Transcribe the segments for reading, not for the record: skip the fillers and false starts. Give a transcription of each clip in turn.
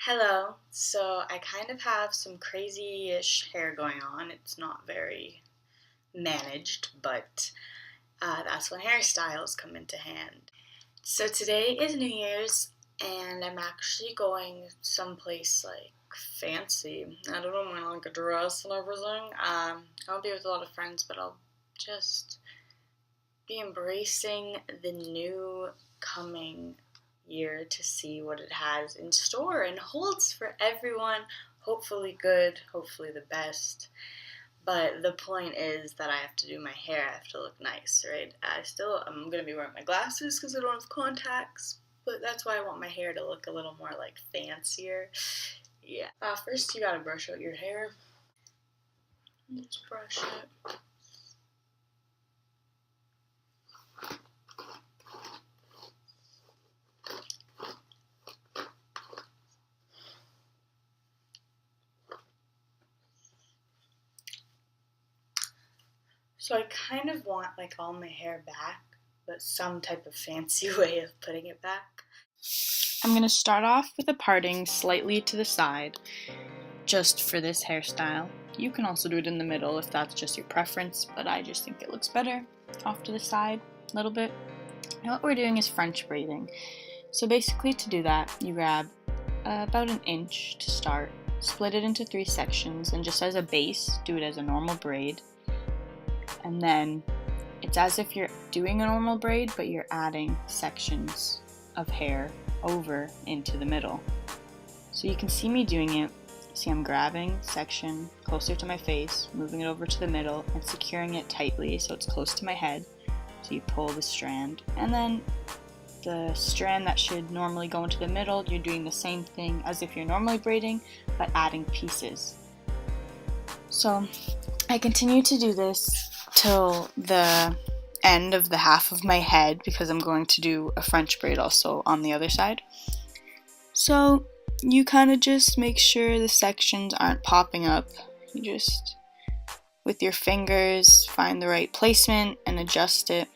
Hello. So I kind of have some crazy-ish hair going on. It's not very managed, but that's when hairstyles come into hand. So today is New Year's, and I'm actually going someplace like fancy. I don't know, I'm wearing like a dress and everything. I'll be with a lot of friends, but I'll just be embracing the new coming year to see what it has in store and holds for everyone. Hopefully good, hopefully the best. But the point is that I have to do my hair. I have to look nice, right? I'm going to be wearing my glasses because I don't have contacts, but that's why I want my hair to look a little more like fancier. Yeah. First you gotta brush out your hair. Just brush it. So I kind of want like all my hair back, but some type of fancy way of putting it back. I'm going to start off with a parting slightly to the side, just for this hairstyle. You can also do it in the middle if that's just your preference, but I just think it looks better off to the side a little bit. Now what we're doing is French braiding. So basically to do that, you grab about an inch to start, split it into 3 sections, and just as a base, do it as a normal braid. And then it's as if you're doing a normal braid, but you're adding sections of hair over into the middle. So you can see me doing it. See, I'm grabbing section closer to my face, moving it over to the middle, and securing it tightly so it's close to my head. So you pull the strand, and then the strand that should normally go into the middle, you're doing the same thing as if you're normally braiding, but adding pieces. So I continue to do this till the end of the half of my head because I'm going to do a French braid also on the other side. So you kind of just make sure the sections aren't popping up. You just, with your fingers, find the right placement and adjust it.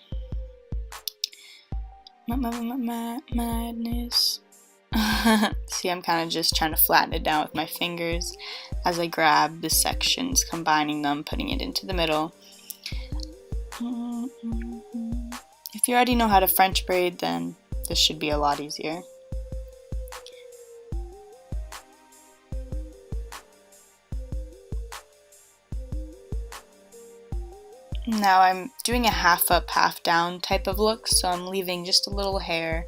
Madness. See, I'm kind of just trying to flatten it down with my fingers as I grab the sections, combining them, putting it into the middle. If you already know how to French braid, then this should be a lot easier. Now I'm doing a half up, half down type of look, so I'm leaving just a little hair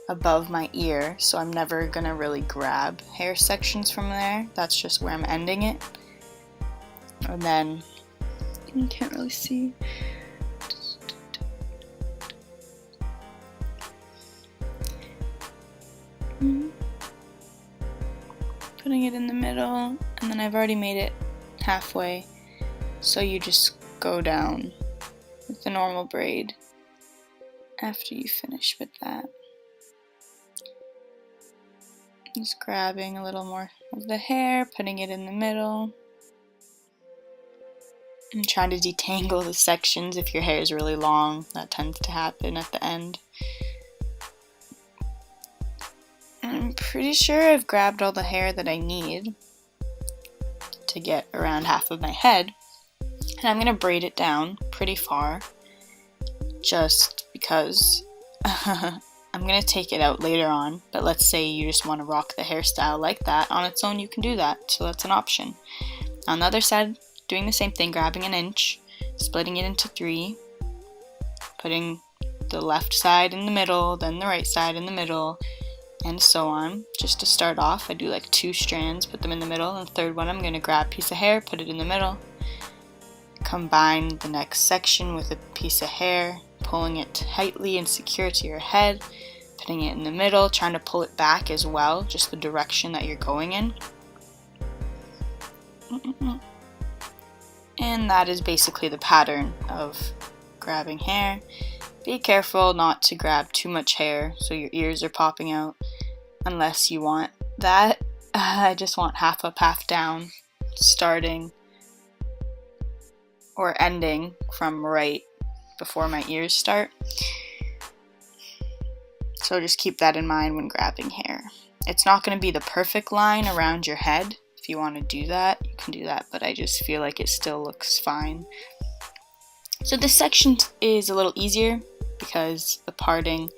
above my ear, so I'm never gonna really grab hair sections from there. That's just where I'm ending it. And then, you can't really see. Putting it in the middle, and then I've already made it halfway, so you just go down with the normal braid after you finish with that. Just grabbing a little more of the hair, putting it in the middle, and trying to detangle the sections if your hair is really long. That tends to happen at the end. I'm pretty sure I've grabbed all the hair that I need to get around half of my head. And I'm going to braid it down pretty far, just because I'm going to take it out later on. But let's say you just want to rock the hairstyle like that on its own, you can do that, so that's an option. On the other side, doing the same thing, grabbing an inch, splitting it into 3, putting the left side in the middle, then the right side in the middle, and so on. Just to start off, I do like 2 strands, put them in the middle, and the third one I'm going to grab a piece of hair, put it in the middle, combine the next section with a piece of hair, pulling it tightly and secure to your head, putting it in the middle, trying to pull it back as well, just the direction that you're going in. And that is basically the pattern of grabbing hair. Be careful not to grab too much hair so your ears are popping out, unless you want that. I just want half up, half down, starting or ending from right before my ears start. So just keep that in mind when grabbing hair. It's not going to be the perfect line around your head. If you want to do that, you can do that, but I just feel like it still looks fine. So this section is a little easier because the parting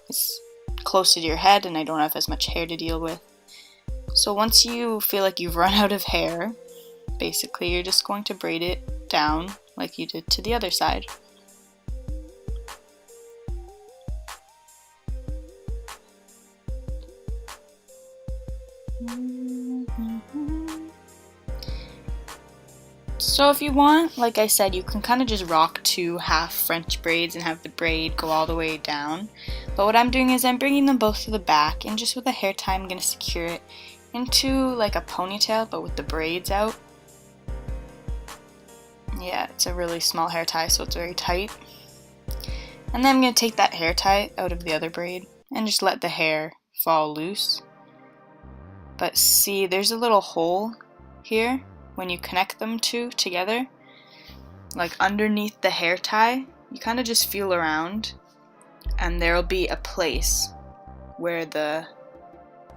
is closer to your head and I don't have as much hair to deal with. So once you feel like you've run out of hair, basically you're just going to braid it down like you did to the other side. So if you want, like I said, you can kind of just rock 2 half French braids and have the braid go all the way down. But what I'm doing is I'm bringing them both to the back, and just with a hair tie I'm going to secure it into like a ponytail but with the braids out. Yeah, it's a really small hair tie, so it's very tight. And then I'm going to take that hair tie out of the other braid and just let the hair fall loose. But see, there's a little hole here when you connect them two together. Like underneath the hair tie, you kind of just feel around and there'll be a place where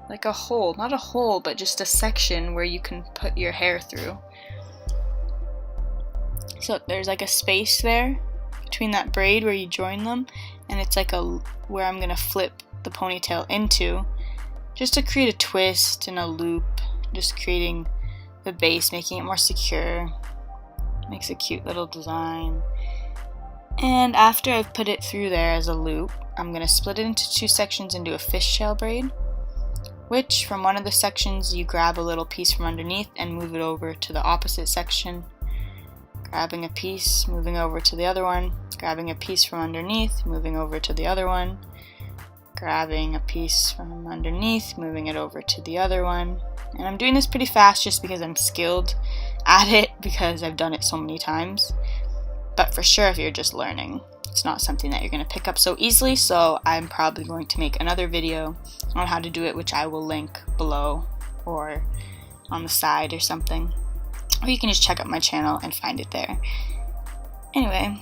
like a hole, not a hole, but just a section where you can put your hair through. So there's like a space there between that braid where you join them, and it's like where I'm gonna flip the ponytail into, just to create a twist and a loop, just creating the base, making it more secure. Makes a cute little design. And after I've put it through there as a loop, I'm gonna split it into 2 sections and do a fishtail braid, which from one of the sections you grab a little piece from underneath and move it over to the opposite section, grabbing a piece, moving over to the other one, grabbing a piece from underneath, moving over to the other one, grabbing a piece from underneath, moving it over to the other one. And I'm doing this pretty fast just because I'm skilled at it, because I've done it so many times. But for sure, if you're just learning, it's not something that you're going to pick up so easily, so I'm probably going to make another video on how to do it, which I will link below or on the side or something. Or you can just check out my channel and find it there. Anyway,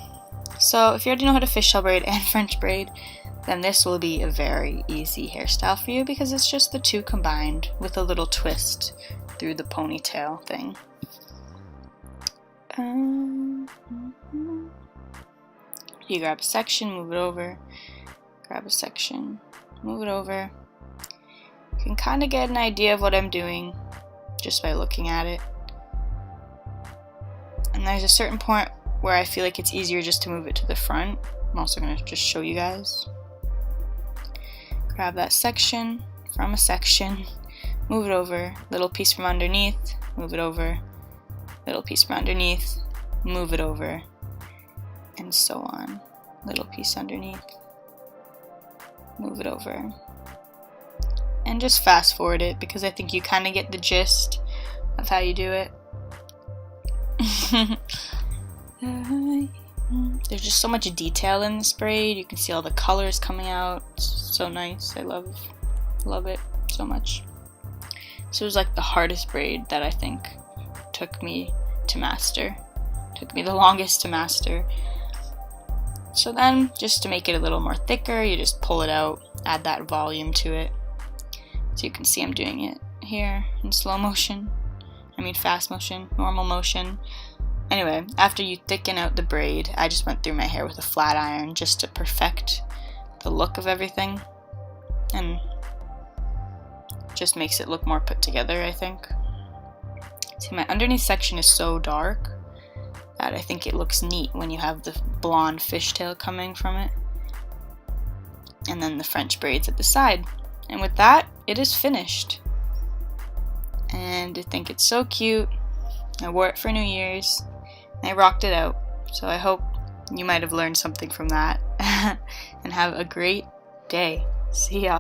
so if you already know how to fishtail braid and French braid, then this will be a very easy hairstyle for you because it's just the 2 combined with a little twist through the ponytail thing. You grab a section, move it over, grab a section, move it over. You can kind of get an idea of what I'm doing just by looking at it. And there's a certain point where I feel like it's easier just to move it to the front. I'm also going to just show you guys. Grab that section from a section, move it over, little piece from underneath, move it over, little piece from underneath, move it over, and so on. Little piece underneath, move it over. And just fast forward it because I think you kind of get the gist of how you do it. There's just so much detail in this braid. You can see all the colors coming out. It's so nice. I love it so much. So it was like the hardest braid that I think took me to master. Took me the longest to master. So then, just to make it a little more thicker, you just pull it out, add that volume to it. So you can see I'm doing it here in slow motion. Fast motion, normal motion. Anyway, after you thicken out the braid, I just went through my hair with a flat iron just to perfect the look of everything. And just makes it look more put together, I think. See, my underneath section is so dark that I think it looks neat when you have the blonde fishtail coming from it. And then the French braids at the side. And with that, it is finished. And I think it's so cute. I wore it for New Year's. And I rocked it out. So I hope you might have learned something from that. And have a great day. See ya.